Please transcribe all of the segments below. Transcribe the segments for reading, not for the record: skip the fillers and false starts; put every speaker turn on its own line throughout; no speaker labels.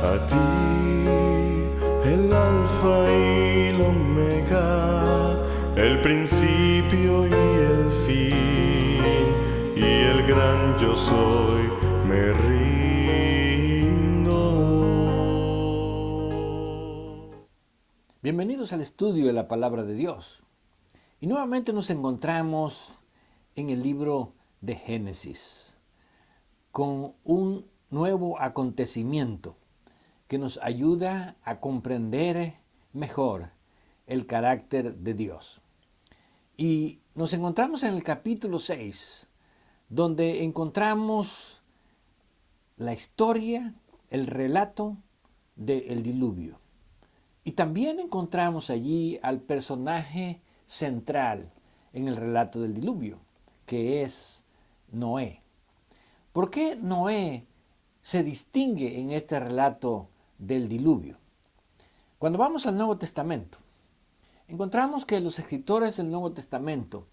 A ti, el alfa y el omega, el principio y el fin, y el gran yo soy, me rindo.
Bienvenidos al estudio de la Palabra de Dios. Y nuevamente nos encontramos en el libro de Génesis, con un nuevo acontecimiento que nos ayuda a comprender mejor el carácter de Dios. Y nos encontramos en el capítulo 6, donde encontramos la historia, el relato del diluvio. Y también encontramos allí al personaje central en el relato del diluvio, que es Noé. ¿Por qué Noé se distingue en este relato del diluvio? Cuando vamos al Nuevo Testamento, encontramos que los escritores del Nuevo Testamento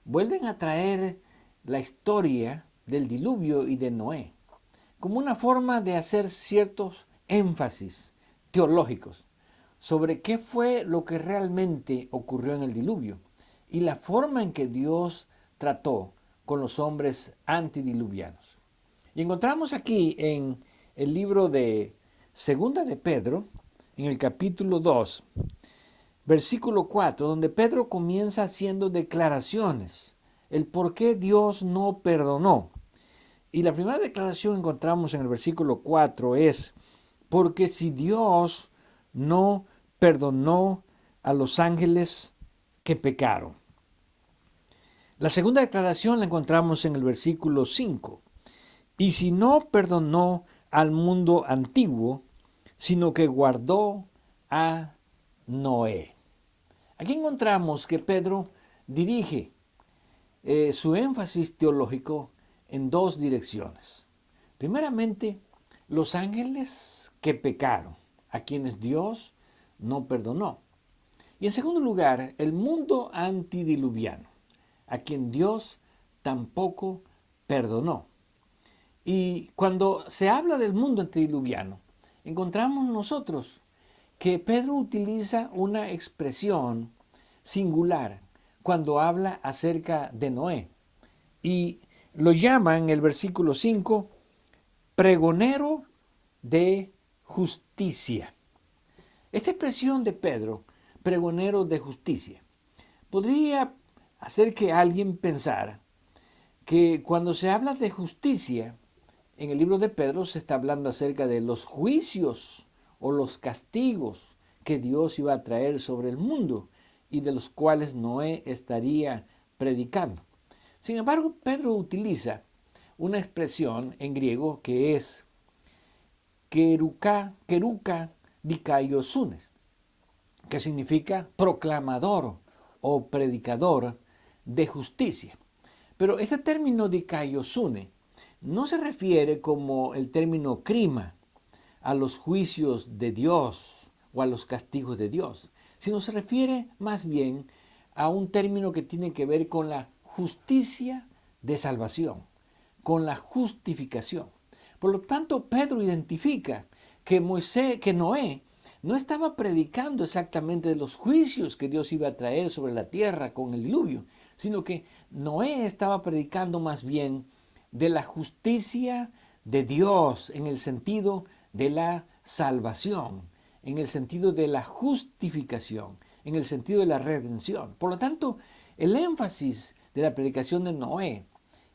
vuelven a traer la historia del diluvio y de Noé como una forma de hacer ciertos énfasis teológicos sobre qué fue lo que realmente ocurrió en el diluvio y la forma en que Dios trató con los hombres antidiluvianos. Y encontramos aquí en el libro de Segunda de Pedro, en el capítulo 2, versículo 4, donde Pedro comienza haciendo declaraciones, el por qué Dios no perdonó. Y la primera declaración que encontramos en el versículo 4 es, porque si Dios no perdonó a los ángeles que pecaron. La segunda declaración la encontramos en el versículo 5. Y si no perdonó al mundo antiguo, sino que guardó a Noé. Aquí encontramos que Pedro dirige su énfasis teológico en dos direcciones. Primeramente, los ángeles que pecaron, a quienes Dios no perdonó. Y en segundo lugar, el mundo antidiluviano, a quien Dios tampoco perdonó. Y cuando se habla del mundo antediluviano, encontramos nosotros que Pedro utiliza una expresión singular cuando habla acerca de Noé. Y lo llama en el versículo 5, pregonero de justicia. Esta expresión de Pedro, pregonero de justicia, podría hacer que alguien pensara que cuando se habla de justicia, en el libro de Pedro se está hablando acerca de los juicios o los castigos que Dios iba a traer sobre el mundo y de los cuales Noé estaría predicando. Sin embargo, Pedro utiliza una expresión en griego que es keruka dikaiosunes, que significa proclamador o predicador de justicia. Pero ese término dikaiosune no se refiere como el término crima a los juicios de Dios o a los castigos de Dios, sino se refiere más bien a un término que tiene que ver con la justicia de salvación, con la justificación. Por lo tanto, Pedro identifica que Noé no estaba predicando exactamente de los juicios que Dios iba a traer sobre la tierra con el diluvio, sino que Noé estaba predicando más bien de la justicia de Dios en el sentido de la salvación, en el sentido de la justificación, en el sentido de la redención. Por lo tanto, el énfasis de la predicación de Noé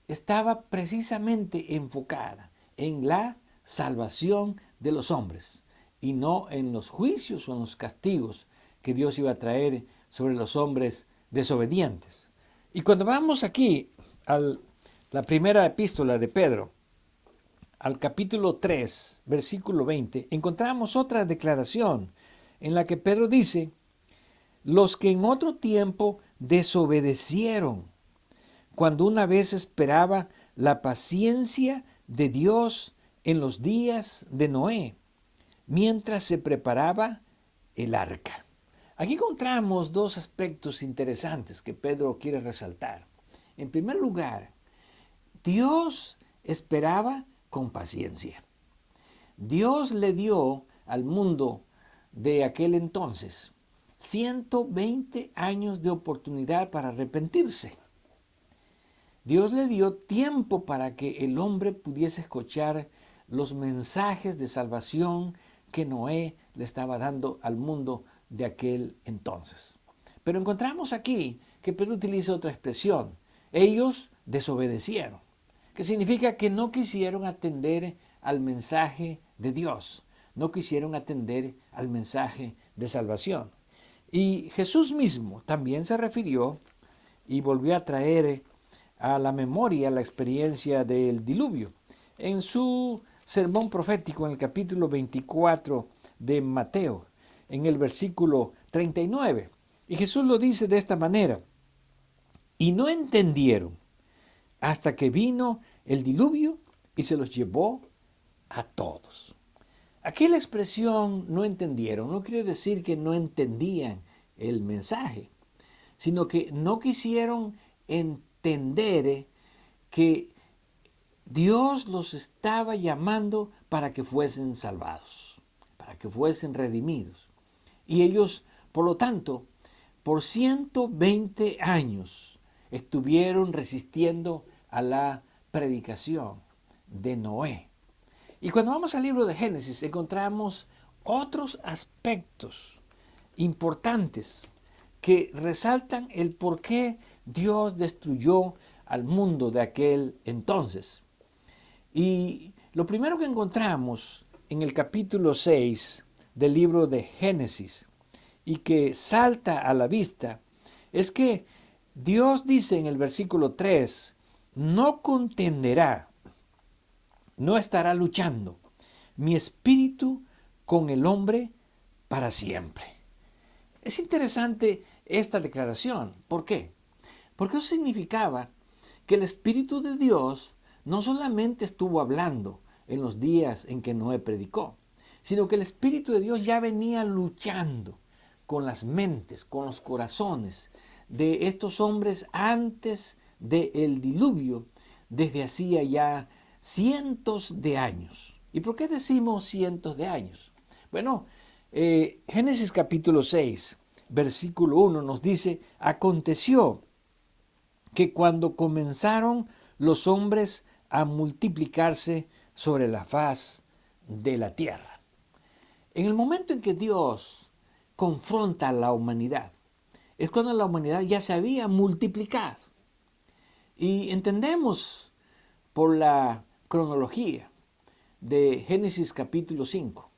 estaba precisamente enfocada en la salvación de los hombres y no en los juicios o en los castigos que Dios iba a traer sobre los hombres desobedientes. Y cuando vamos aquí a la primera epístola de Pedro, al capítulo 3, versículo 20, encontramos otra declaración en la que Pedro dice, los que en otro tiempo desobedecieron, cuando una vez esperaba la paciencia de Dios en los días de Noé, mientras se preparaba el arca. Aquí encontramos dos aspectos interesantes que Pedro quiere resaltar. En primer lugar, Dios esperaba con paciencia. Dios le dio al mundo de aquel entonces 120 años de oportunidad para arrepentirse. Dios le dio tiempo para que el hombre pudiese escuchar los mensajes de salvación que Noé le estaba dando al mundo de aquel entonces. Pero encontramos aquí que Pedro utiliza otra expresión. Ellos desobedecieron, que significa que no quisieron atender al mensaje de Dios, no quisieron atender al mensaje de salvación. Y Jesús mismo también se refirió y volvió a traer a la memoria la experiencia del diluvio. En su sermón profético en el capítulo 24 de Mateo, en el versículo 39, y Jesús lo dice de esta manera: y no entendieron hasta que vino el diluvio y se los llevó a todos. Aquí la expresión no entendieron no quiere decir que no entendían el mensaje, sino que no quisieron entender que Dios los estaba llamando para que fuesen salvados, para que fuesen redimidos. Y ellos, por lo tanto, por 120 años estuvieron resistiendo a la predicación de Noé. Y cuando vamos al libro de Génesis encontramos otros aspectos importantes que resaltan el por qué Dios destruyó al mundo de aquel entonces. Y lo primero que encontramos en el capítulo 6 del libro de Génesis y que salta a la vista es que Dios dice en el versículo 3, no contenderá, no estará luchando mi espíritu con el hombre para siempre. Es interesante esta declaración. ¿Por qué? Porque eso significaba que el Espíritu de Dios no solamente estuvo hablando en los días en que Noé predicó, sino que el Espíritu de Dios ya venía luchando con las mentes, con los corazones de estos hombres antes del diluvio, desde hacía ya cientos de años. ¿Y por qué decimos cientos de años? Bueno, Génesis capítulo 6, versículo 1 nos dice, aconteció que cuando comenzaron los hombres a multiplicarse sobre la faz de la tierra. En el momento en que Dios confronta a la humanidad, es cuando la humanidad ya se había multiplicado. Y entendemos por la cronología de Génesis capítulo 5,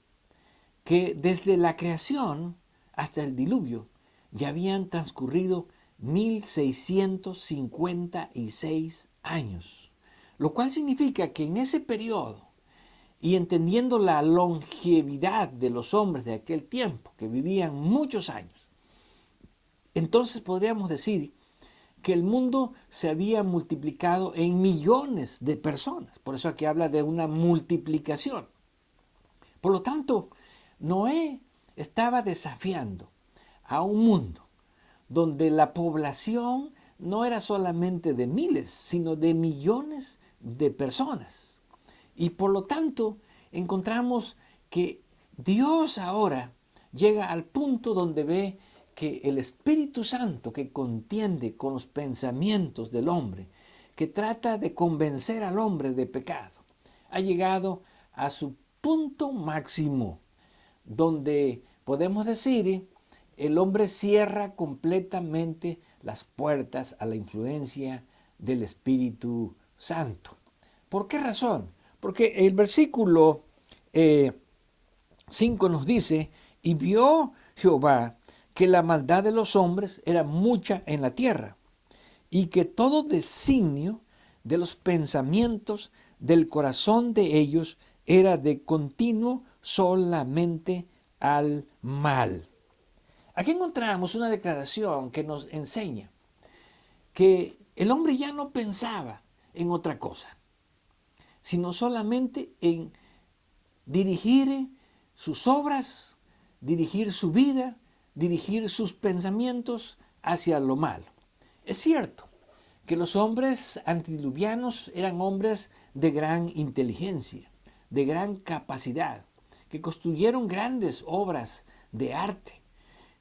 que desde la creación hasta el diluvio ya habían transcurrido 1656 años, lo cual significa que en ese periodo, y entendiendo la longevidad de los hombres de aquel tiempo, que vivían muchos años, entonces podríamos decir que el mundo se había multiplicado en millones de personas. Por eso aquí habla de una multiplicación. Por lo tanto, Noé estaba desafiando a un mundo donde la población no era solamente de miles, sino de millones de personas. Y por lo tanto, encontramos que Dios ahora llega al punto donde ve que el Espíritu Santo que contiende con los pensamientos del hombre, que trata de convencer al hombre de pecado, ha llegado a su punto máximo, donde podemos decir, el hombre cierra completamente las puertas a la influencia del Espíritu Santo. ¿Por qué razón? Porque el versículo 5 nos dice, y vio Jehová que la maldad de los hombres era mucha en la tierra, y que todo designio de los pensamientos del corazón de ellos era de continuo solamente al mal. Aquí encontramos una declaración que nos enseña que el hombre ya no pensaba en otra cosa, sino solamente en dirigir sus obras, dirigir su vida, dirigir sus pensamientos hacia lo malo. Es cierto que los hombres antediluvianos eran hombres de gran inteligencia, de gran capacidad, que construyeron grandes obras de arte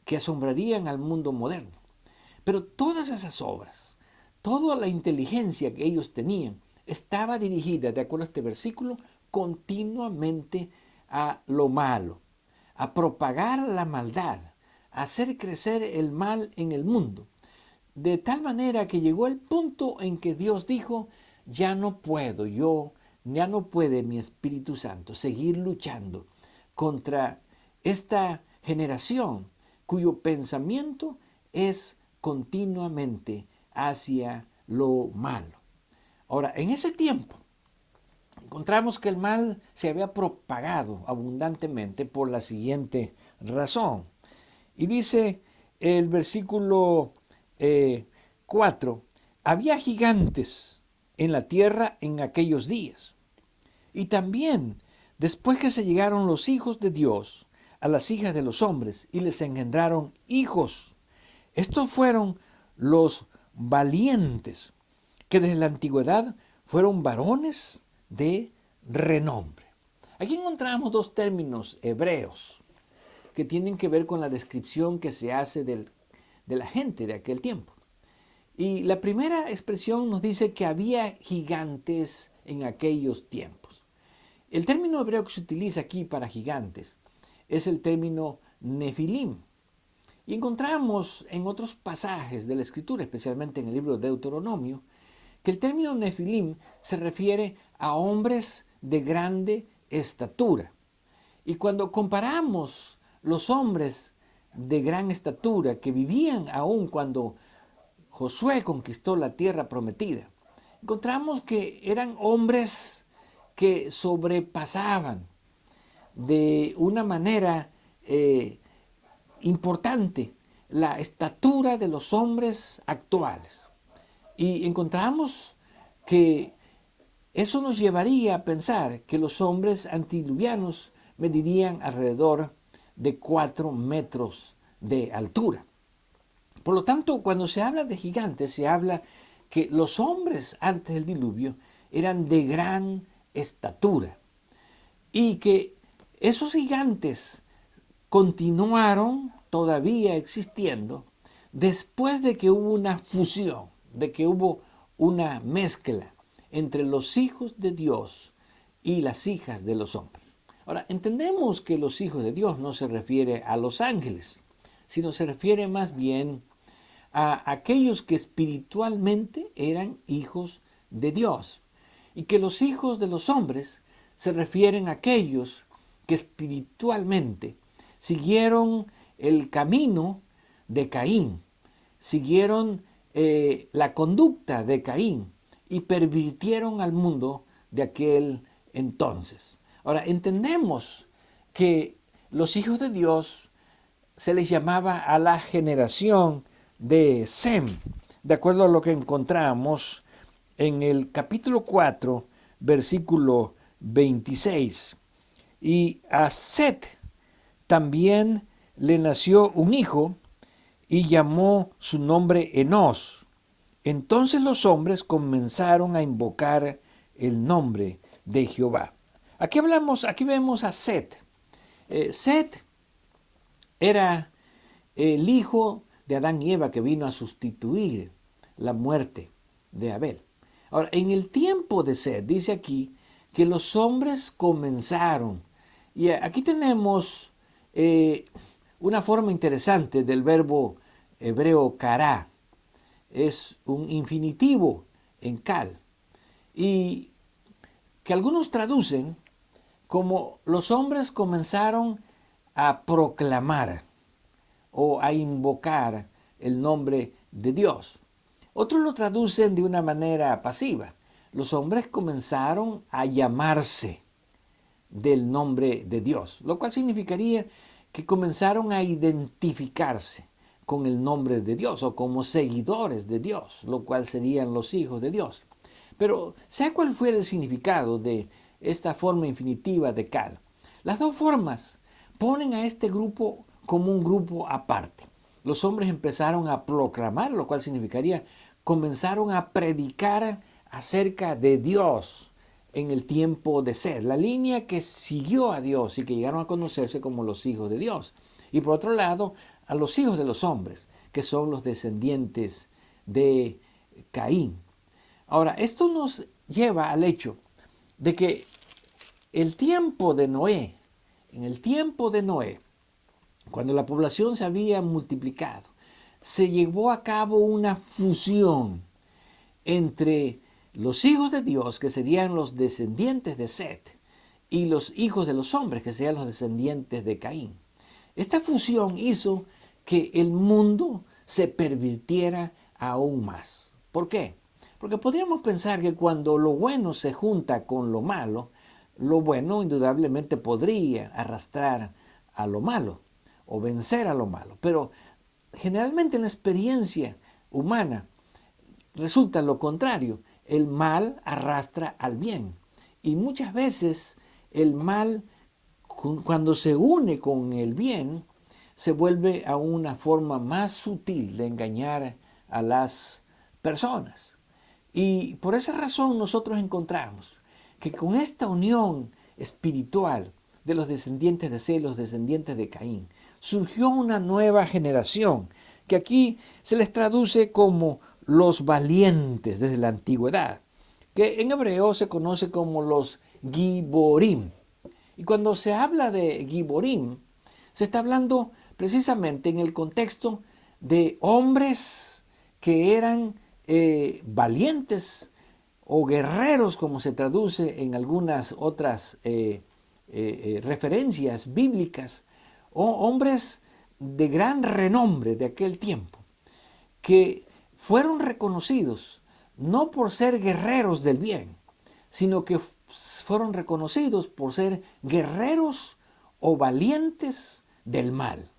que asombrarían al mundo moderno. Pero todas esas obras, toda la inteligencia que ellos tenían, estaba dirigida, de acuerdo a este versículo, continuamente a lo malo, a propagar la maldad, a hacer crecer el mal en el mundo. De tal manera que llegó el punto en que Dios dijo, ya no puede mi Espíritu Santo seguir luchando contra esta generación cuyo pensamiento es continuamente hacia lo malo. Ahora, en ese tiempo, encontramos que el mal se había propagado abundantemente por la siguiente razón. Y dice el versículo 4, había gigantes en la tierra en aquellos días. Y también, después que se llegaron los hijos de Dios a las hijas de los hombres y les engendraron hijos, estos fueron los valientes, que desde la antigüedad fueron varones de renombre. Aquí encontramos dos términos hebreos que tienen que ver con la descripción que se hace de la gente de aquel tiempo. Y la primera expresión nos dice que había gigantes en aquellos tiempos. El término hebreo que se utiliza aquí para gigantes es el término nefilim. Y encontramos en otros pasajes de la Escritura, especialmente en el libro de Deuteronomio, que el término nefilim se refiere a hombres de grande estatura. Y cuando comparamos los hombres de gran estatura que vivían aún cuando Josué conquistó la tierra prometida, encontramos que eran hombres que sobrepasaban de una manera importante la estatura de los hombres actuales. Y encontramos que eso nos llevaría a pensar que los hombres antediluvianos medirían alrededor de 4 metros de altura. Por lo tanto, cuando se habla de gigantes, se habla que los hombres antes del diluvio eran de gran estatura y que esos gigantes continuaron todavía existiendo después de que hubo una fusión, de que hubo una mezcla entre los hijos de Dios y las hijas de los hombres. Ahora, entendemos que los hijos de Dios no se refiere a los ángeles, sino se refiere más bien a aquellos que espiritualmente eran hijos de Dios. Y que los hijos de los hombres se refieren a aquellos que espiritualmente siguieron el camino de Caín, siguieron la conducta de Caín y pervirtieron al mundo de aquel entonces. Ahora, entendemos que los hijos de Dios se les llamaba a la generación de Sem, de acuerdo a lo que encontramos en el capítulo 4, versículo 26. Y a Set también le nació un hijo y llamó su nombre Enos. Entonces los hombres comenzaron a invocar el nombre de Jehová. Aquí vemos a Set. Set era el hijo de Adán y Eva que vino a sustituir la muerte de Abel. Ahora, en el tiempo de Set, dice aquí que los hombres comenzaron. Y aquí tenemos una forma interesante del verbo hebreo kará. Es un infinitivo en cal. Y que algunos traducen como los hombres comenzaron a proclamar o a invocar el nombre de Dios. Otros lo traducen de una manera pasiva. Los hombres comenzaron a llamarse del nombre de Dios, lo cual significaría que comenzaron a identificarse con el nombre de Dios o como seguidores de Dios, lo cual serían los hijos de Dios. Pero sea cual fuera el significado de esta forma infinitiva de cal, las dos formas ponen a este grupo como un grupo aparte. Los hombres empezaron a proclamar, lo cual significaría comenzaron a predicar acerca de Dios en el tiempo de Set, la línea que siguió a Dios y que llegaron a conocerse como los hijos de Dios. Y por otro lado, a los hijos de los hombres, que son los descendientes de Caín. Ahora, esto nos lleva al hecho de que el tiempo de Noé, en el tiempo de Noé, cuando la población se había multiplicado, se llevó a cabo una fusión entre los hijos de Dios, que serían los descendientes de Set, y los hijos de los hombres, que serían los descendientes de Caín. Esta fusión hizo que el mundo se pervirtiera aún más. ¿Por qué? Porque podríamos pensar que cuando lo bueno se junta con lo malo, lo bueno indudablemente podría arrastrar a lo malo o vencer a lo malo. Pero generalmente en la experiencia humana resulta lo contrario. El mal arrastra al bien. Y muchas veces el mal, cuando se une con el bien, se vuelve a una forma más sutil de engañar a las personas. Y por esa razón nosotros encontramos que con esta unión espiritual de los descendientes de Set, los descendientes de Caín, surgió una nueva generación que aquí se les traduce como los valientes desde la antigüedad, que en hebreo se conoce como los Giborim. Y cuando se habla de Giborim, se está hablando precisamente en el contexto de hombres que eran valientes o guerreros, como se traduce en algunas otras referencias bíblicas, o hombres de gran renombre de aquel tiempo, que fueron reconocidos no por ser guerreros del bien, sino que fueron reconocidos por ser guerreros o valientes del mal,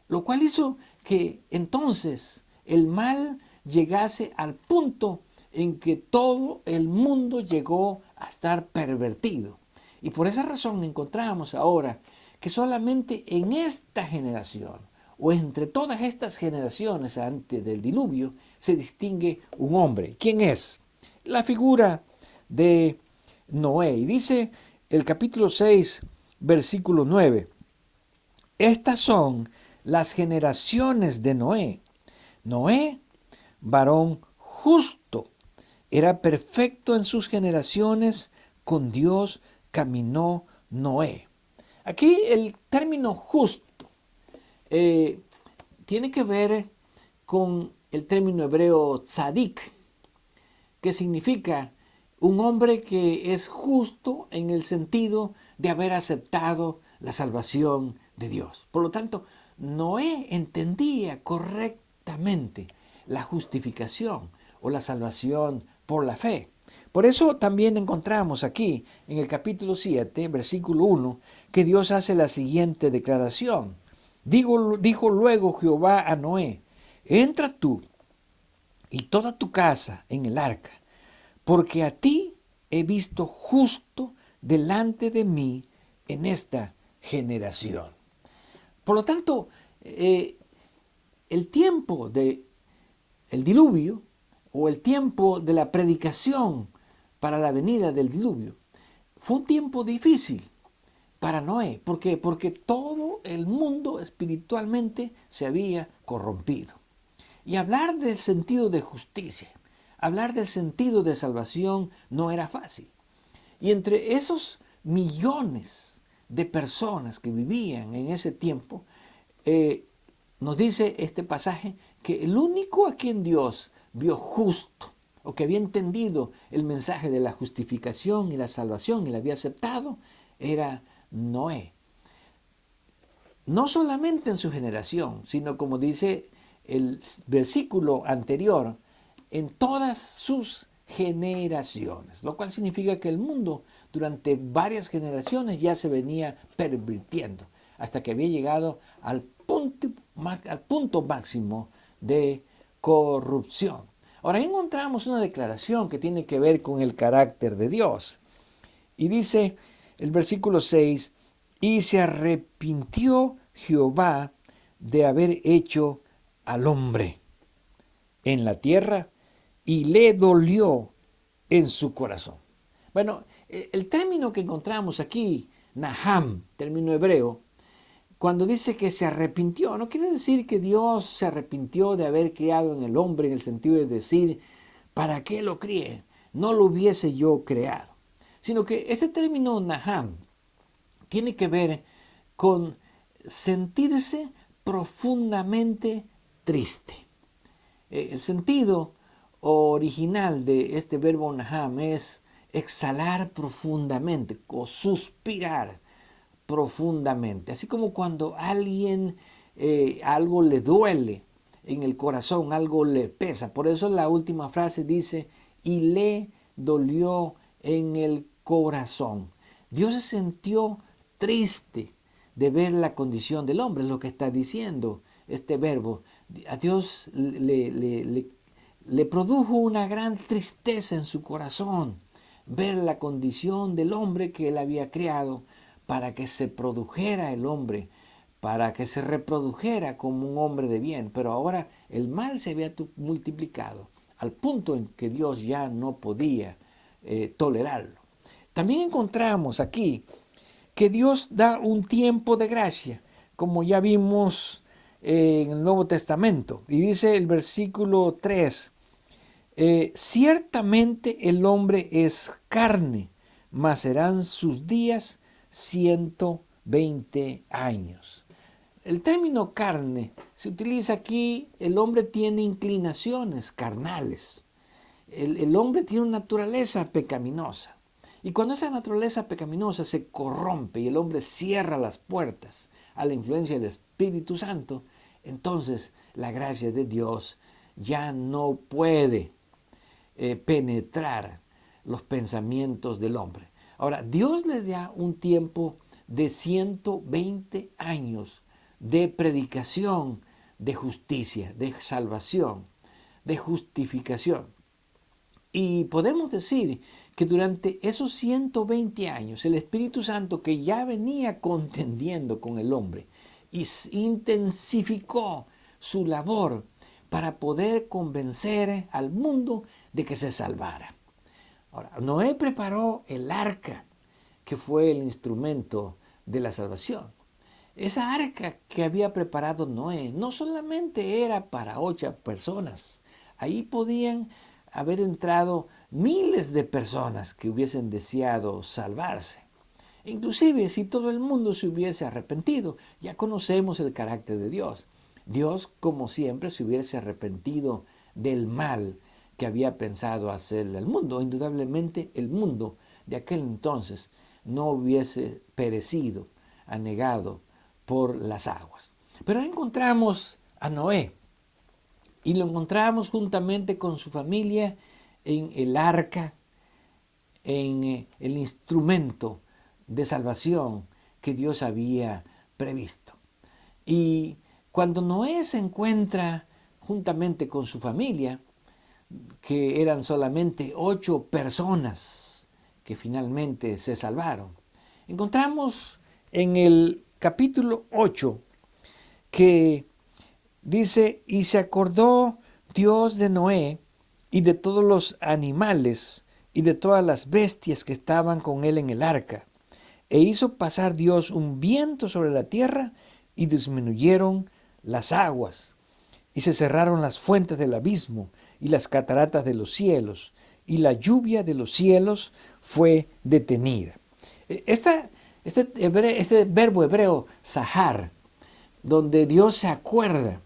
lo cual hizo que entonces el mal llegase al punto en que todo el mundo llegó a estar pervertido. Y por esa razón encontramos ahora que solamente en esta generación, o entre todas estas generaciones antes del diluvio, se distingue un hombre. ¿Quién es? La figura de Noé. Y dice el capítulo 6, versículo 9. Estas son las generaciones de Noé. Noé, varón justo, era perfecto en sus generaciones, con Dios caminó Noé. Aquí el término justo tiene que ver con el término hebreo tzadik, que significa un hombre que es justo en el sentido de haber aceptado la salvación de Dios. Por lo tanto, Noé entendía correctamente la justificación o la salvación por la fe. Por eso también encontramos aquí en el capítulo 7, versículo 1, que Dios hace la siguiente declaración. Dijo luego Jehová a Noé, entra tú y toda tu casa en el arca, porque a ti he visto justo delante de mí en esta generación. Por lo tanto, el tiempo del diluvio o el tiempo de la predicación para la venida del diluvio fue un tiempo difícil para Noé. ¿Por qué? Porque todo el mundo espiritualmente se había corrompido. Y hablar del sentido de justicia, hablar del sentido de salvación no era fácil. Y entre esos millones de personas que vivían en ese tiempo, nos dice este pasaje que el único a quien Dios vio justo, o que había entendido el mensaje de la justificación y la salvación y la había aceptado, era Noé. No solamente en su generación, sino como dice el versículo anterior, en todas sus generaciones, lo cual significa que el mundo durante varias generaciones ya se venía pervirtiendo, hasta que había llegado al punto máximo de corrupción. Ahora encontramos una declaración que tiene que ver con el carácter de Dios. Y dice el versículo 6, y se arrepintió Jehová de haber hecho al hombre en la tierra y le dolió en su corazón. Bueno, El término que encontramos aquí, Naham, término hebreo, cuando dice que se arrepintió, no quiere decir que Dios se arrepintió de haber criado en el hombre en el sentido de decir, ¿para qué lo crié? No lo hubiese yo creado. Sino que ese término Naham tiene que ver con sentirse profundamente triste. El sentido original de este verbo Naham es exhalar profundamente o suspirar profundamente. Así como cuando a alguien algo le duele en el corazón, algo le pesa. Por eso la última frase dice, y le dolió en el corazón. Dios se sintió triste de ver la condición del hombre, es lo que está diciendo este verbo. A Dios le produjo una gran tristeza en su corazón ver la condición del hombre que él había creado para que se produjera el hombre, para que se reprodujera como un hombre de bien. Pero ahora el mal se había multiplicado al punto en que Dios ya no podía tolerarlo. También encontramos aquí que Dios da un tiempo de gracia, como ya vimos en el Nuevo Testamento. Y dice el versículo 3, ciertamente el hombre es carne, mas serán sus días 120 años. El término carne se utiliza aquí, el hombre tiene inclinaciones carnales. El hombre tiene una naturaleza pecaminosa. Y cuando esa naturaleza pecaminosa se corrompe y el hombre cierra las puertas a la influencia del Espíritu Santo, entonces la gracia de Dios ya no puede penetrar los pensamientos del hombre. Ahora, Dios le da un tiempo de 120 años de predicación, de justicia, de salvación, de justificación. Y podemos decir que durante esos 120 años el Espíritu Santo, que ya venía contendiendo con el hombre, intensificó su labor para poder convencer al mundo de que se salvara. Ahora, Noé preparó el arca, que fue el instrumento de la salvación. Esa arca que había preparado Noé no solamente era para 8 personas, ahí podían haber entrado miles de personas que hubiesen deseado salvarse. Inclusive si todo el mundo se hubiese arrepentido, ya conocemos el carácter de Dios. Dios, como siempre, se hubiese arrepentido del mal que había pensado hacerle al mundo. Indudablemente el mundo de aquel entonces no hubiese perecido, anegado por las aguas. Pero encontramos a Noé y lo encontramos juntamente con su familia en el arca, en el instrumento de salvación que Dios había previsto. Y cuando Noé se encuentra juntamente con su familia, que eran solamente 8 personas que finalmente se salvaron, encontramos en el capítulo 8 que dice, y se acordó Dios de Noé y de todos los animales y de todas las bestias que estaban con él en el arca, e hizo pasar Dios un viento sobre la tierra y disminuyeron las aguas, y se cerraron las fuentes del abismo y las cataratas de los cielos, y la lluvia de los cielos fue detenida. Este verbo hebreo, sahar, donde Dios se acuerda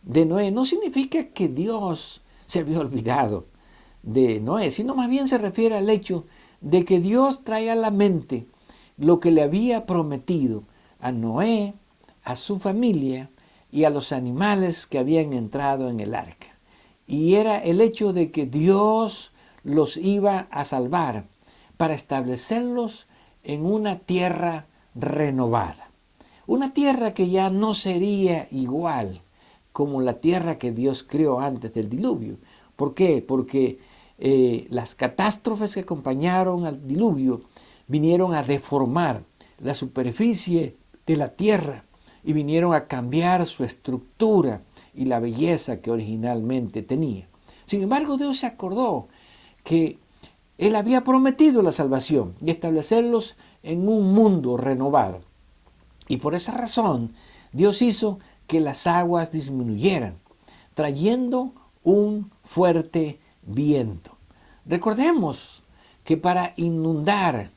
de Noé, no significa que Dios se había olvidado de Noé, sino más bien se refiere al hecho de que Dios trae a la mente lo que le había prometido a Noé, a su familia y a los animales que habían entrado en el arca. Y era el hecho de que Dios los iba a salvar para establecerlos en una tierra renovada. Una tierra que ya no sería igual como la tierra que Dios creó antes del diluvio. ¿Por qué? Porque las catástrofes que acompañaron al diluvio vinieron a deformar la superficie de la tierra y vinieron a cambiar su estructura y la belleza que originalmente tenía. Sin embargo, Dios se acordó que Él había prometido la salvación y establecerlos en un mundo renovado. Y por esa razón, Dios hizo que las aguas disminuyeran, trayendo un fuerte viento. Recordemos que para inundar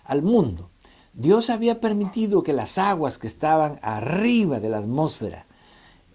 al mundo, Dios había permitido que las aguas que estaban arriba de la atmósfera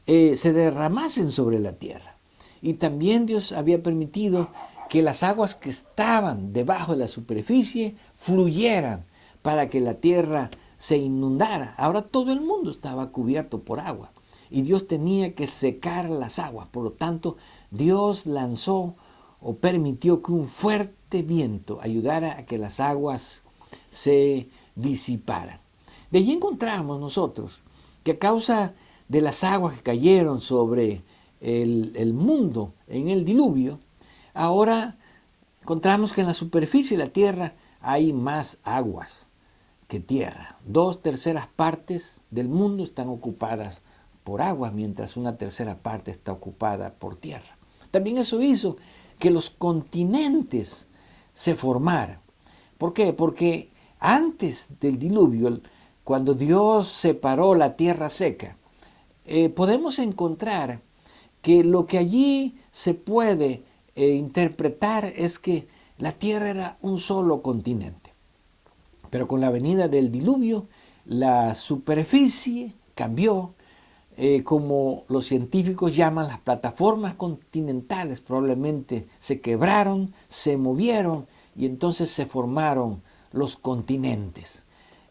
se derramasen sobre la tierra. Y también Dios había permitido que las aguas que estaban debajo de la superficie fluyeran para que la tierra se inundara. Ahora todo el mundo estaba cubierto por agua y Dios tenía que secar las aguas. Por lo tanto, Dios lanzó o permitió que un fuerte viento ayudara a que las aguas se disiparan. De allí encontramos nosotros que a causa de las aguas que cayeron sobre el mundo en el diluvio, ahora encontramos que en la superficie de la tierra hay más aguas que tierra. 2/3 partes del mundo están ocupadas por aguas, mientras 1/3 parte está ocupada por tierra. También eso hizo que los continentes se formaran. ¿Por qué? Porque antes del diluvio, cuando Dios separó la tierra seca, podemos encontrar que lo que allí se puede interpretar es que la tierra era un solo continente. Pero con la venida del diluvio, la superficie cambió, como los científicos llaman las plataformas continentales, probablemente se quebraron, se movieron y entonces se formaron los continentes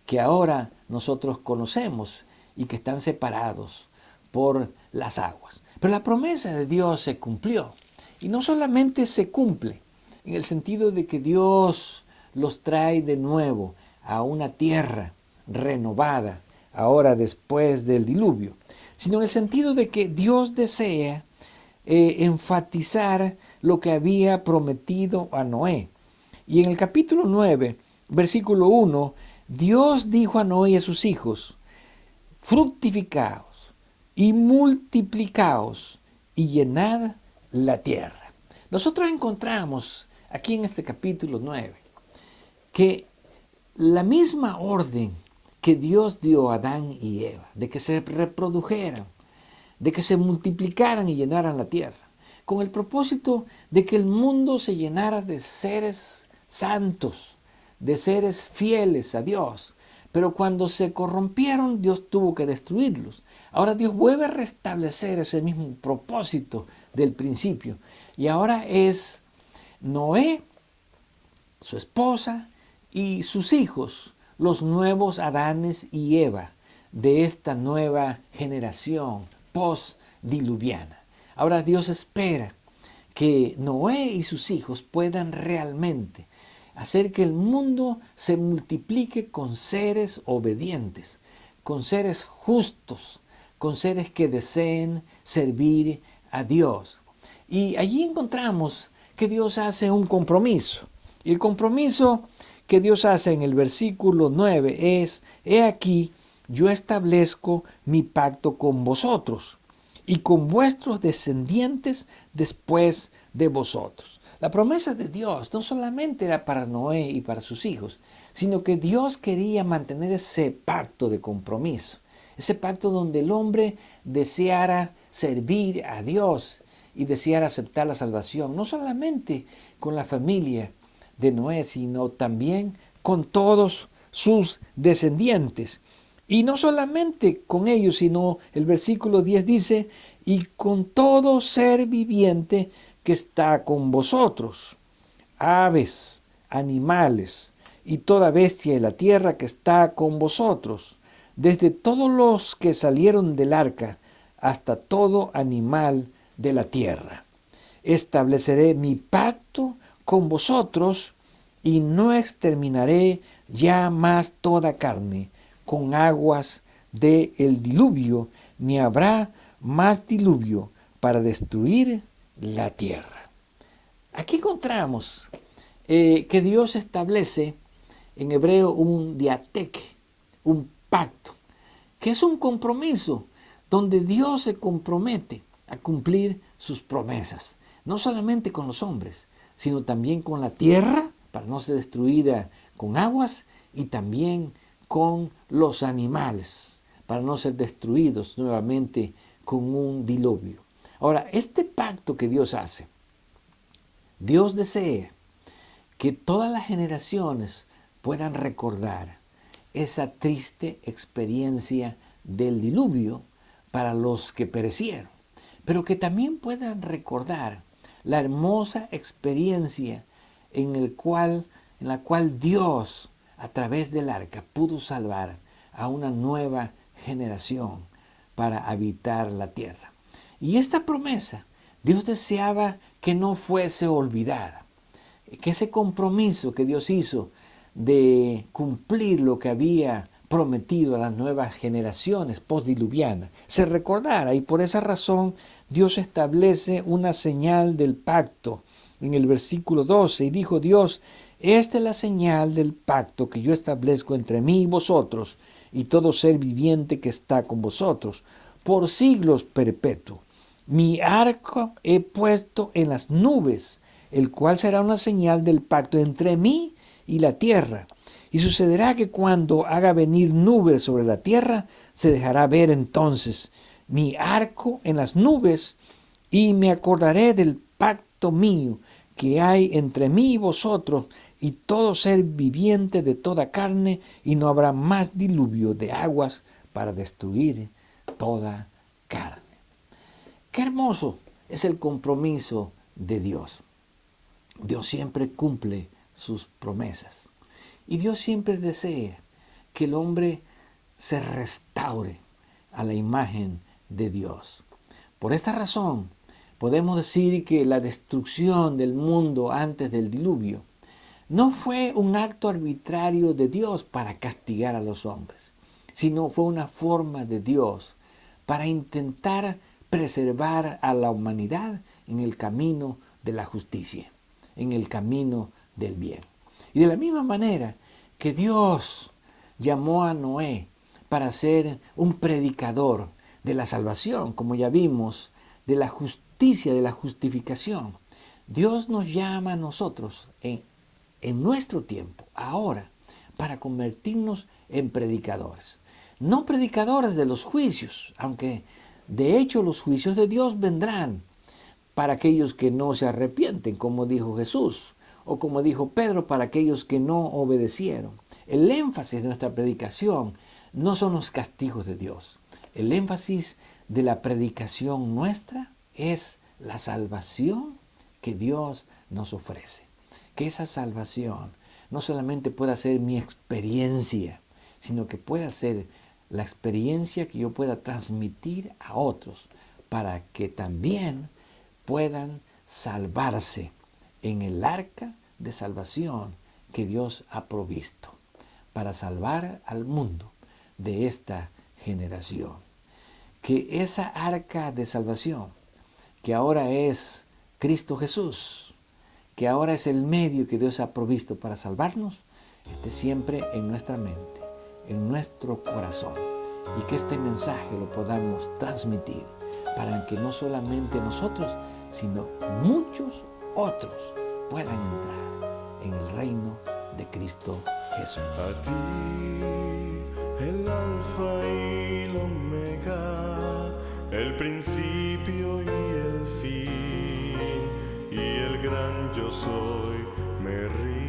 que ahora nosotros conocemos y que están separados por las aguas. Pero la promesa de Dios se cumplió y no solamente se cumple en el sentido de que Dios los trae de nuevo a una tierra renovada ahora después del diluvio, sino en el sentido de que Dios desea enfatizar lo que había prometido a Noé. Y en el capítulo 9, versículo 1, Dios dijo a Noé y a sus hijos: fructificaos y multiplicaos y llenad la tierra. Nosotros encontramos aquí en este capítulo 9 que la misma orden que Dios dio a Adán y Eva, de que se reprodujeran, de que se multiplicaran y llenaran la tierra, con el propósito de que el mundo se llenara de seres santos, de seres fieles a Dios. Pero cuando se corrompieron, Dios tuvo que destruirlos. Ahora Dios vuelve a restablecer ese mismo propósito del principio. Y ahora es Noé, su esposa y sus hijos, los nuevos Adanes y Eva de esta nueva generación post-diluviana. Ahora Dios espera que Noé y sus hijos puedan realmente hacer que el mundo se multiplique con seres obedientes, con seres justos, con seres que deseen servir a Dios. Y allí encontramos que Dios hace un compromiso. Y el compromiso que Dios hace en el versículo 9 es: he aquí, yo establezco mi pacto con vosotros y con vuestros descendientes después de vosotros. La promesa de Dios no solamente era para Noé y para sus hijos, sino que Dios quería mantener ese pacto de compromiso, ese pacto donde el hombre deseara servir a Dios y deseara aceptar la salvación, no solamente con la familia de Noé, sino también con todos sus descendientes. Y no solamente con ellos, sino el versículo 10 dice: y con todo ser viviente que está con vosotros, aves, animales y toda bestia de la tierra que está con vosotros, desde todos los que salieron del arca hasta todo animal de la tierra. Estableceré mi pacto con vosotros y no exterminaré ya más toda carne con aguas del diluvio, ni habrá más diluvio para destruir la tierra. Aquí encontramos que Dios establece en hebreo un diatek, un pacto, que es un compromiso donde Dios se compromete a cumplir sus promesas, no solamente con los hombres, sino también con la tierra para no ser destruida con aguas y también con los animales, para no ser destruidos nuevamente con un diluvio. Ahora, este pacto que Dios hace, Dios desea que todas las generaciones puedan recordar esa triste experiencia del diluvio para los que perecieron, pero que también puedan recordar la hermosa experiencia en la cual Dios, a través del arca, pudo salvar a una nueva generación para habitar la tierra. Y esta promesa, Dios deseaba que no fuese olvidada, que ese compromiso que Dios hizo de cumplir lo que había prometido a las nuevas generaciones postdiluvianas se recordara, y por esa razón Dios establece una señal del pacto en el versículo 12, y dijo Dios: esta es la señal del pacto que yo establezco entre mí y vosotros y todo ser viviente que está con vosotros por siglos perpetuos. Mi arco he puesto en las nubes, el cual será una señal del pacto entre mí y la tierra. Y sucederá que cuando haga venir nubes sobre la tierra, se dejará ver entonces mi arco en las nubes, y me acordaré del pacto mío que hay entre mí y vosotros y todo ser viviente de toda carne, y no habrá más diluvio de aguas para destruir toda carne. Qué hermoso es el compromiso de Dios. Dios siempre cumple sus promesas. Y Dios siempre desea que el hombre se restaure a la imagen de Dios. Por esta razón, podemos decir que la destrucción del mundo antes del diluvio no fue un acto arbitrario de Dios para castigar a los hombres, sino fue una forma de Dios para intentar preservar a la humanidad en el camino de la justicia, en el camino del bien. Y de la misma manera que Dios llamó a Noé para ser un predicador de la salvación, como ya vimos, de la justicia, de la justificación, Dios nos llama a nosotros en nuestro tiempo, ahora, para convertirnos en predicadores. No predicadores de los juicios, aunque de hecho los juicios de Dios vendrán para aquellos que no se arrepienten, como dijo Jesús, o como dijo Pedro, para aquellos que no obedecieron. El énfasis de nuestra predicación no son los castigos de Dios. El énfasis de la predicación nuestra es la salvación que Dios nos ofrece. Que esa salvación no solamente pueda ser mi experiencia, sino que pueda ser la experiencia que yo pueda transmitir a otros para que también puedan salvarse en el arca de salvación que Dios ha provisto para salvar al mundo de esta generación. Que esa arca de salvación, que ahora es Cristo Jesús, que ahora es el medio que Dios ha provisto para salvarnos, esté siempre en nuestra mente, en nuestro corazón, y que este mensaje lo podamos transmitir para que no solamente nosotros, sino muchos otros puedan entrar en el reino de Cristo Jesús.
A ti, el alfa y el omega, el principio y el fin, y el gran yo soy, me río.